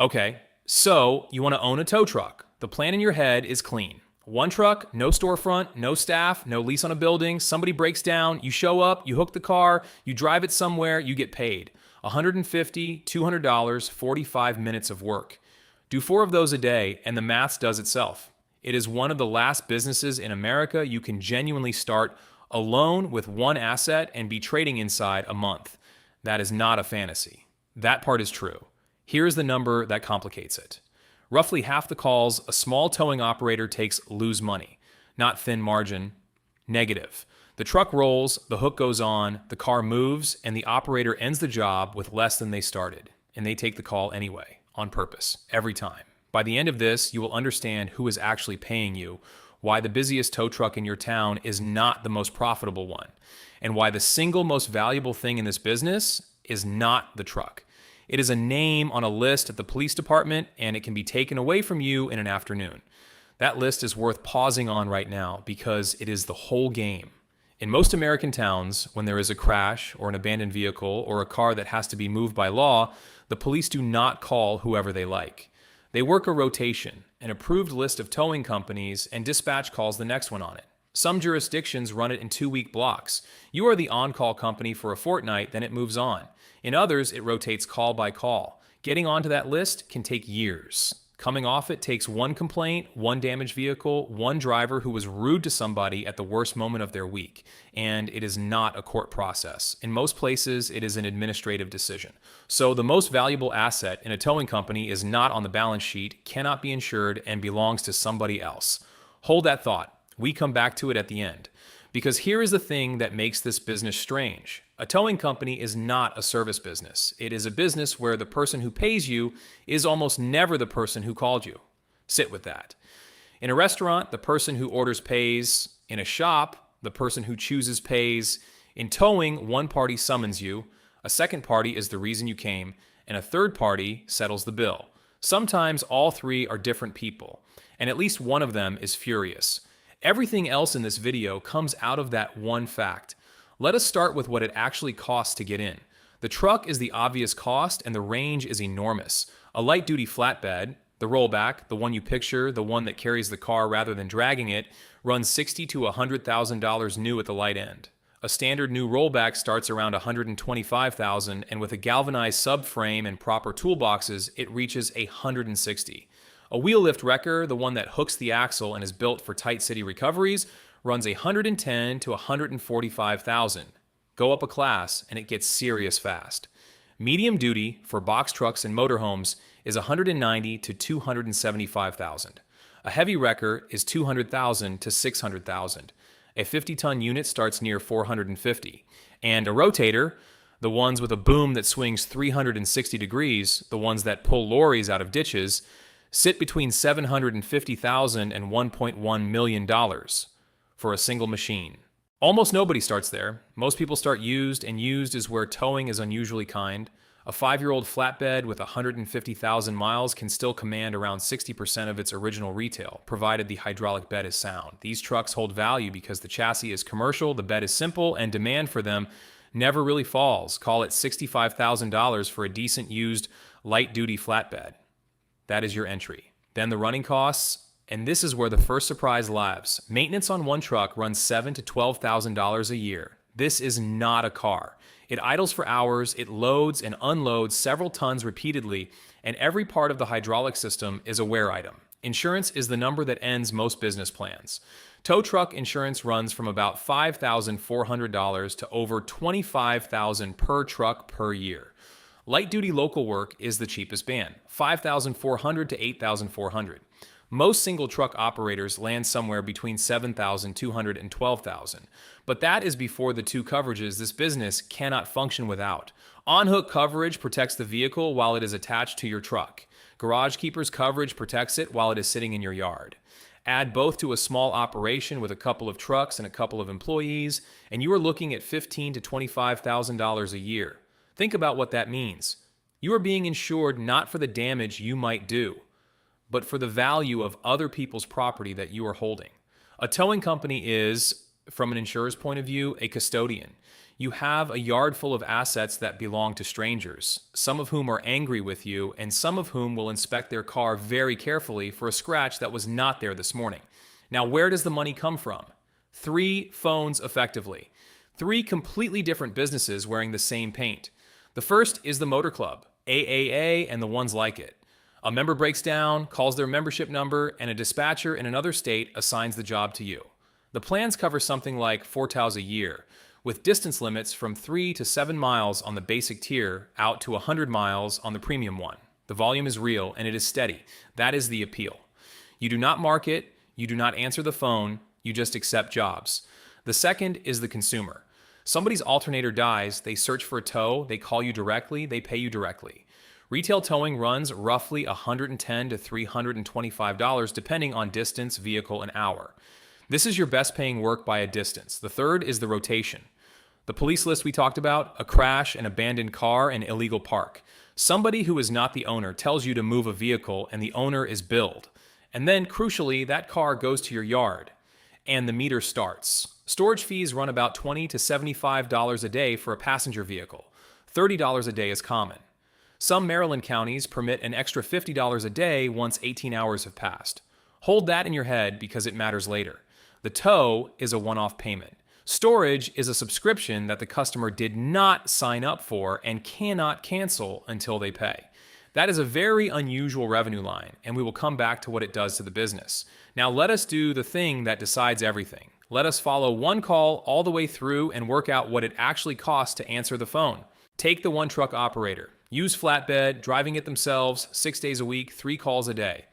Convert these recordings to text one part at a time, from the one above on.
Okay, so you want to own a tow truck. The plan in your head is clean. One truck, no storefront, no staff, no lease on a building. Somebody breaks down, you show up, you hook the car, you drive it somewhere, you get paid. $150, $200, 45 minutes of work. Do 4 of those a day, and the math does itself. It is one of the last businesses in America you can genuinely start alone with one asset and be trading inside a month. That is not a fantasy. That part is true. Here's the number that complicates it. Roughly half the calls a small towing operator takes lose money, not thin margin, negative. The truck rolls, the hook goes on, the car moves, and the operator ends the job with less than they started. And they take the call anyway, on purpose, every time. By the end of this, you will understand who is actually paying you, why the busiest tow truck in your town is not the most profitable one, and why the single most valuable thing in this business is not the truck. It is a name on a list at the police department, and it can be taken away from you in an afternoon. That list is worth pausing on right now because it is the whole game. In most American towns, when there is a crash or an abandoned vehicle or a car that has to be moved by law, the police do not call whoever they like. They work a rotation, an approved list of towing companies, and dispatch calls the next one on it. Some jurisdictions run it in 2-week blocks. You are the on-call company for a fortnight, then it moves on. In others, it rotates call by call. Getting onto that list can take years. Coming off it takes one complaint, one damaged vehicle, one driver who was rude to somebody at the worst moment of their week. And it is not a court process. In most places, it is an administrative decision. So the most valuable asset in a towing company is not on the balance sheet, cannot be insured, and belongs to somebody else. Hold that thought. We come back to it at the end. Because here is the thing that makes this business strange. A towing company is not a service business. It is a business where the person who pays you is almost never the person who called you. Sit with that. In a restaurant, the person who orders pays. In a shop, the person who chooses pays. In towing, one party summons you, a second party is the reason you came, and a third party settles the bill. Sometimes all 3 are different people, and at least one of them is furious. Everything else in this video comes out of that one fact. Let us start with what it actually costs to get in. The truck is the obvious cost, and the range is enormous. A light-duty flatbed, the rollback, the one you picture, the one that carries the car rather than dragging it, runs $60,000 to $100,000 new at the light end. A standard new rollback starts around $125,000, and with a galvanized subframe and proper toolboxes, it reaches $160,000. A wheel lift wrecker, the one that hooks the axle and is built for tight city recoveries, runs $110,000 to $145,000. Go up a class and it gets serious fast. Medium duty for box trucks and motorhomes is $190,000 to $275,000. A heavy wrecker is $200,000 to $600,000. A 50-ton unit starts near $450,000. And a rotator, the ones with a boom that swings 360 degrees, the ones that pull lorries out of ditches, sit between $750,000 and $1.1 million for a single machine. Almost nobody starts there. Most people start used, and used is where towing is unusually kind. A 5-year-old flatbed with 150,000 miles can still command around 60% of its original retail, provided the hydraulic bed is sound. These trucks hold value because the chassis is commercial, the bed is simple, and demand for them never really falls. Call it $65,000 for a decent used light-duty flatbed. That is your entry. Then the running costs, and this is where the first surprise lies. Maintenance on one truck runs $7,000 to $12,000 a year. This is not a car. It idles for hours, it loads and unloads several tons repeatedly, and every part of the hydraulic system is a wear item. Insurance is the number that ends most business plans. Tow truck insurance runs from about $5,400 to over $25,000 per truck per year. Light-duty local work is the cheapest band, $5,400 to $8,400. Most single truck operators land somewhere between $7,200 and $12,000. But that is before the 2 coverages this business cannot function without. On-hook coverage protects the vehicle while it is attached to your truck. Garage keepers coverage protects it while it is sitting in your yard. Add both to a small operation with a couple of trucks and a couple of employees, and you are looking at $15,000 to $25,000 a year. Think about what that means. You are being insured not for the damage you might do, but for the value of other people's property that you are holding. A towing company is, from an insurer's point of view, a custodian. You have a yard full of assets that belong to strangers, some of whom are angry with you, and some of whom will inspect their car very carefully for a scratch that was not there this morning. Now, where does the money come from? 3 phones effectively. 3 completely different businesses wearing the same paint. The first is the Motor Club, AAA, and the ones like it. A member breaks down, calls their membership number, and a dispatcher in another state assigns the job to you. The plans cover something like 4 tows a year, with distance limits from 3 to 7 miles on the basic tier out to 100 miles on the premium one. The volume is real and it is steady. That is the appeal. You do not market, you do not answer the phone, you just accept jobs. The second is the consumer. Somebody's alternator dies, they search for a tow, they call you directly, they pay you directly. Retail towing runs roughly $110 to $325 depending on distance, vehicle, and hour. This is your best paying work by a distance. The third is the rotation. The police list we talked about, a crash, an abandoned car, an illegal park. Somebody who is not the owner tells you to move a vehicle and the owner is billed. And then, crucially, that car goes to your yard and the meter starts. Storage fees run about $20 to $75 a day for a passenger vehicle. $30 a day is common. Some Maryland counties permit an extra $50 a day once 18 hours have passed. Hold that in your head because it matters later. The tow is a one-off payment. Storage is a subscription that the customer did not sign up for and cannot cancel until they pay. That is a very unusual revenue line, and we will come back to what it does to the business. Now let us do the thing that decides everything. Let us follow one call all the way through and work out what it actually costs to answer the phone. Take the one truck operator. Use flatbed, driving it themselves, 6 days a week, 3 calls a day.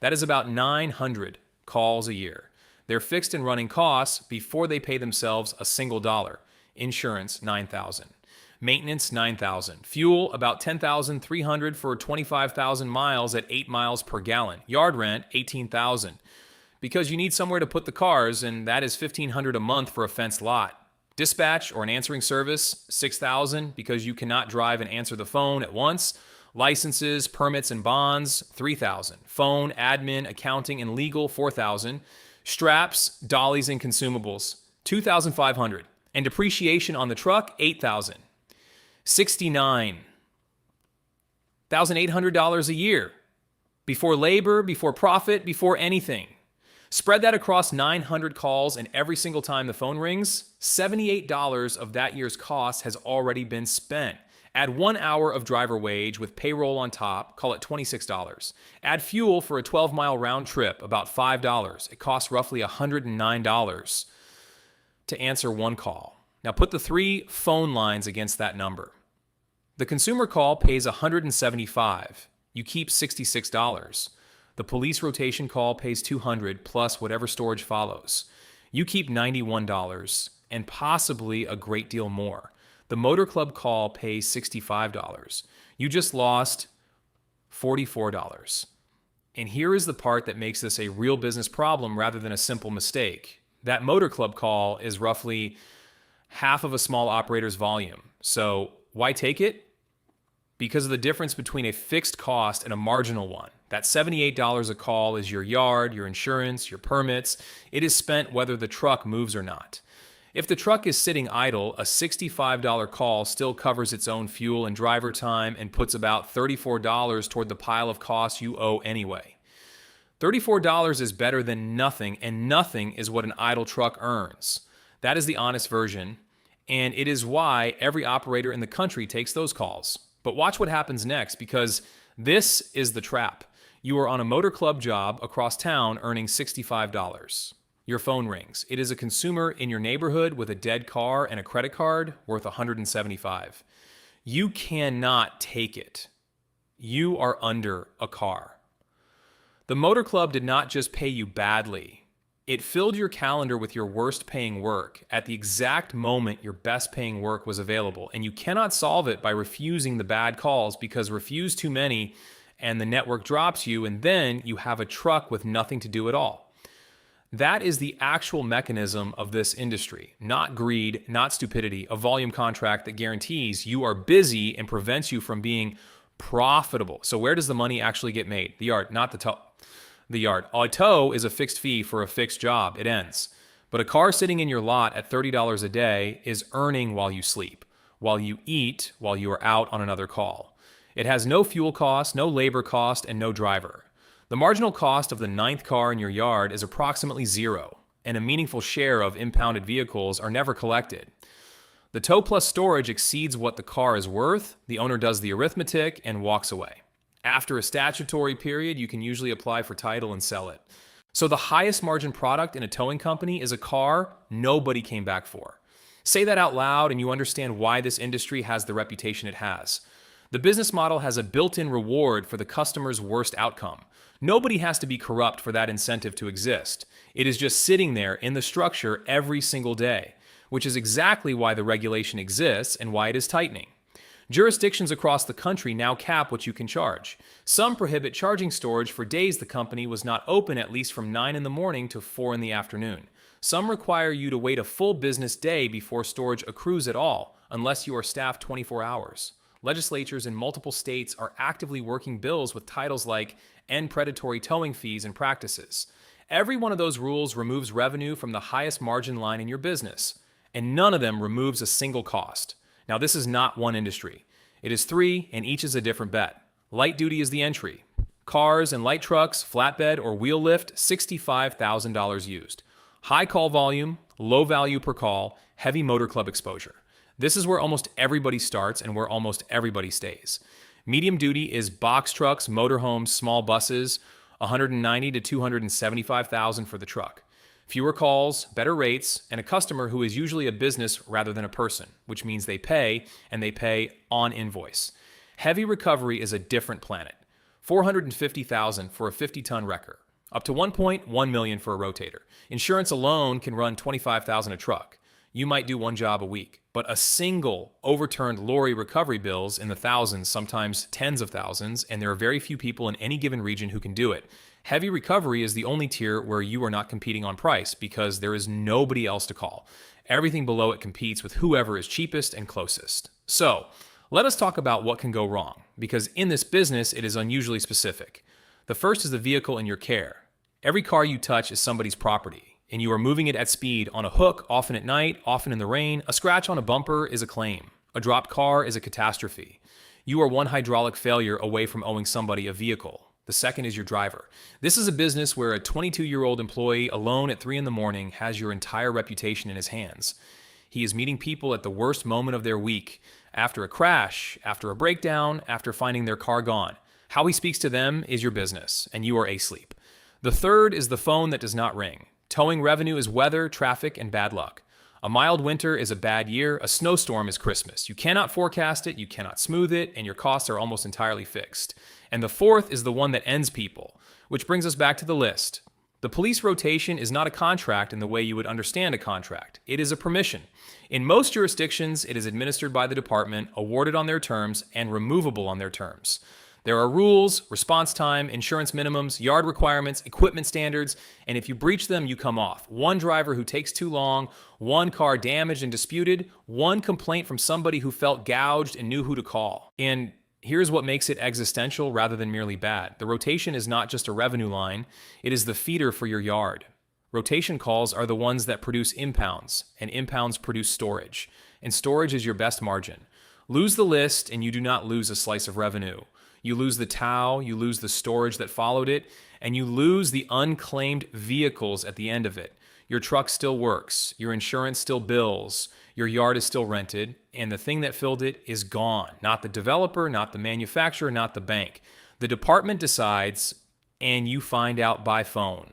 That is about 900 calls a year. Their fixed and running costs before they pay themselves a single dollar. Insurance, $9,000. Maintenance, $9,000. Fuel, about $10,300 for 25,000 miles at 8 miles per gallon. Yard rent, $18,000. Because you need somewhere to put the cars, and that is $1,500 a month for a fenced lot. Dispatch or an answering service, $6,000 because you cannot drive and answer the phone at once. Licenses, permits, and bonds, $3,000. Phone, admin, accounting, and legal, $4,000. Straps, dollies, and consumables, $2,500. And depreciation on the truck, $8,000. $69,800 a year. Before labor, before profit, before anything. Spread that across 900 calls, and every single time the phone rings, $78 of that year's cost has already been spent. Add 1 hour of driver wage with payroll on top, call it $26. Add fuel for a 12-mile round trip, about $5. It costs roughly $109 to answer one call. Now put the 3 phone lines against that number. The consumer call pays $175. You keep $66. The police rotation call pays $200 plus whatever storage follows. You keep $91 and possibly a great deal more. The Motor Club call pays $65. You just lost $44. And here is the part that makes this a real business problem rather than a simple mistake. That Motor Club call is roughly half of a small operator's volume. So why take it? Because of the difference between a fixed cost and a marginal one. That $78 a call is your yard, your insurance, your permits. It is spent whether the truck moves or not. If the truck is sitting idle, a $65 call still covers its own fuel and driver time and puts about $34 toward the pile of costs you owe anyway. $34 is better than nothing, and nothing is what an idle truck earns. That is the honest version, and it is why every operator in the country takes those calls. But watch what happens next, because this is the trap. You are on a Motor Club job across town earning $65. Your phone rings. It is a consumer in your neighborhood with a dead car and a credit card worth $175. You cannot take it. You are under a car. The Motor Club did not just pay you badly. It filled your calendar with your worst paying work at the exact moment your best paying work was available, and you cannot solve it by refusing the bad calls, because refuse too many and the network drops you, and then you have a truck with nothing to do at all. That is the actual mechanism of this industry, not greed, not stupidity, a volume contract that guarantees you are busy and prevents you from being profitable. So where does the money actually get made? The yard, not the tow. The yard. A tow is a fixed fee for a fixed job. It ends. But a car sitting in your lot at $30 a day is earning while you sleep, while you eat, while you are out on another call. It has no fuel cost, no labor cost, and no driver. The marginal cost of the ninth car in your yard is approximately zero, and a meaningful share of impounded vehicles are never collected. The tow plus storage exceeds what the car is worth, the owner does the arithmetic, and walks away. After a statutory period, you can usually apply for title and sell it. So the highest margin product in a towing company is a car nobody came back for. Say that out loud and you understand why this industry has the reputation it has. The business model has a built-in reward for the customer's worst outcome. Nobody has to be corrupt for that incentive to exist. It is just sitting there in the structure every single day, which is exactly why the regulation exists and why it is tightening. Jurisdictions across the country now cap what you can charge. Some prohibit charging storage for days the company was not open at least from 9 in the morning to 4 in the afternoon. Some require you to wait a full business day before storage accrues at all, unless you are staffed 24 hours. Legislatures in multiple states are actively working bills with titles like End Predatory Towing Fees and Practices. Every one of those rules removes revenue from the highest margin line in your business, and none of them removes a single cost. Now, this is not one industry. It is three, and each is a different bet. Light duty is the entry. Cars and light trucks, flatbed or wheel lift, $65,000 used. High call volume, low value per call, heavy motor club exposure. This is where almost everybody starts and where almost everybody stays. Medium duty is box trucks, motorhomes, small buses, $190,000 to $275,000 for the truck. Fewer calls, better rates, and a customer who is usually a business rather than a person, which means they pay, and they pay on invoice. Heavy recovery is a different planet. $450,000 for a 50-ton wrecker, up to $1.1 million for a rotator. Insurance alone can run $25,000 a truck. You might do one job a week, but a single overturned lorry recovery bills in the thousands, sometimes tens of thousands, and there are very few people in any given region who can do it. Heavy recovery is the only tier where you are not competing on price because there is nobody else to call. Everything below it competes with whoever is cheapest and closest. So, let us talk about what can go wrong, because in this business it is unusually specific. The first is the vehicle in your care. Every car you touch is somebody's property, and you are moving it at speed on a hook, often at night, often in the rain. A scratch on a bumper is a claim. A dropped car is a catastrophe. You are one hydraulic failure away from owing somebody a vehicle. The second is your driver. This is a business where a 22-year-old employee alone at 3 in the morning has your entire reputation in his hands. He is meeting people at the worst moment of their week, after a crash, after a breakdown, after finding their car gone. How he speaks to them is your business, and you are asleep. The third is the phone that does not ring. Towing revenue is weather, traffic, and bad luck. A mild winter is a bad year. A snowstorm is Christmas. You cannot forecast it, you cannot smooth it, and your costs are almost entirely fixed. And the fourth is the one that ends people, which brings us back to the list. The police rotation is not a contract in the way you would understand a contract. It is a permission. In most jurisdictions, it is administered by the department, awarded on their terms, and removable on their terms. There are rules, response time, insurance minimums, yard requirements, equipment standards, and if you breach them, you come off. One driver who takes too long, one car damaged and disputed, one complaint from somebody who felt gouged and knew who to call. And here's what makes it existential rather than merely bad. The rotation is not just a revenue line, it is the feeder for your yard. Rotation calls are the ones that produce impounds, and impounds produce storage. And storage is your best margin. Lose the list and you do not lose a slice of revenue. You lose the tow, you lose the storage that followed it, and you lose the unclaimed vehicles at the end of it. Your truck still works, your insurance still bills, your yard is still rented, and the thing that filled it is gone. Not the developer, not the manufacturer, not the bank. The department decides, and you find out by phone.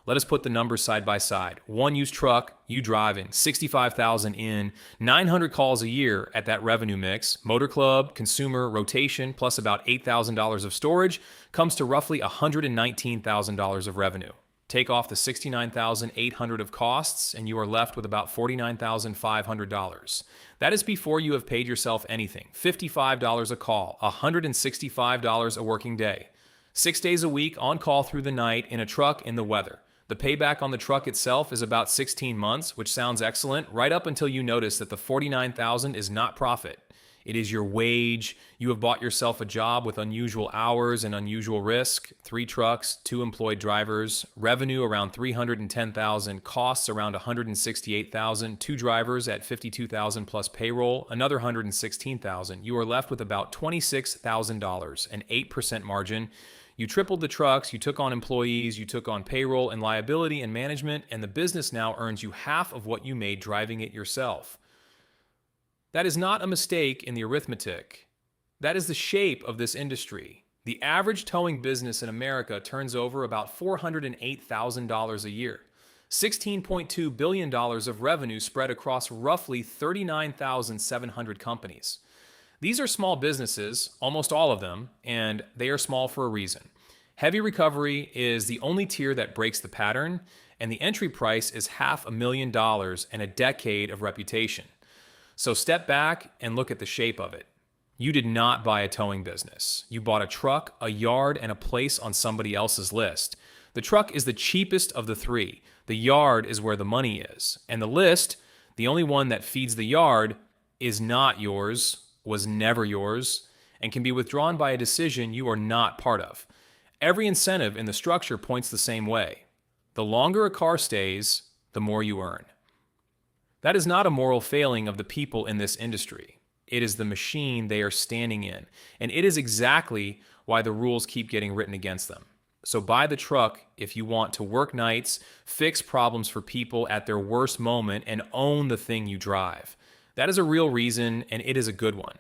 Let us put the numbers side by side. One used truck, you driving, 65,000 in, 900 calls a year at that revenue mix, motor club, consumer, rotation, plus about $8,000 of storage, comes to roughly $119,000 of revenue. Take off the $69,800 of costs, and you are left with about $49,500. That is before you have paid yourself anything. $55 a call, $165 a working day. 6 days a week on call through the night in a truck in the weather. The payback on the truck itself is about 16 months, which sounds excellent, right up until you notice that the $49,000 is not profit. It is your wage. You have bought yourself a job with unusual hours and unusual risk. 3 trucks, 2 employed drivers, revenue around $310,000, costs around $168,000, 2 drivers at $52,000 plus payroll, another $116,000. You are left with about $26,000, an 8% margin. You tripled the trucks, you took on employees, you took on payroll and liability and management, and the business now earns you half of what you made driving it yourself. That is not a mistake in the arithmetic. That is the shape of this industry. The average towing business in America turns over about $408,000 a year. $16.2 billion of revenue spread across roughly 39,700 companies. These are small businesses, almost all of them, and they are small for a reason. Heavy recovery is the only tier that breaks the pattern, and the entry price is $500,000 and a decade of reputation. So step back and look at the shape of it. You did not buy a towing business. You bought a truck, a yard, and a place on somebody else's list. The truck is the cheapest of the 3. The yard is where the money is. And the list, the only one that feeds the yard, is not yours, was never yours, and can be withdrawn by a decision you are not part of. Every incentive in the structure points the same way. The longer a car stays, the more you earn. That is not a moral failing of the people in this industry. It is the machine they are standing in, and it is exactly why the rules keep getting written against them. So buy the truck if you want to work nights, fix problems for people at their worst moment, and own the thing you drive. That is a real reason, and it is a good one.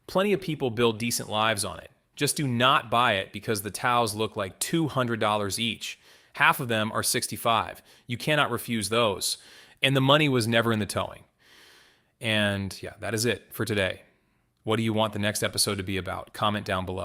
Plenty of people build decent lives on it. Just do not buy it because the towels look like $200 each. Half of them are $65. You cannot refuse those. And the money was never in the towing. And yeah, that is it for today. What do you want the next episode to be about? Comment down below.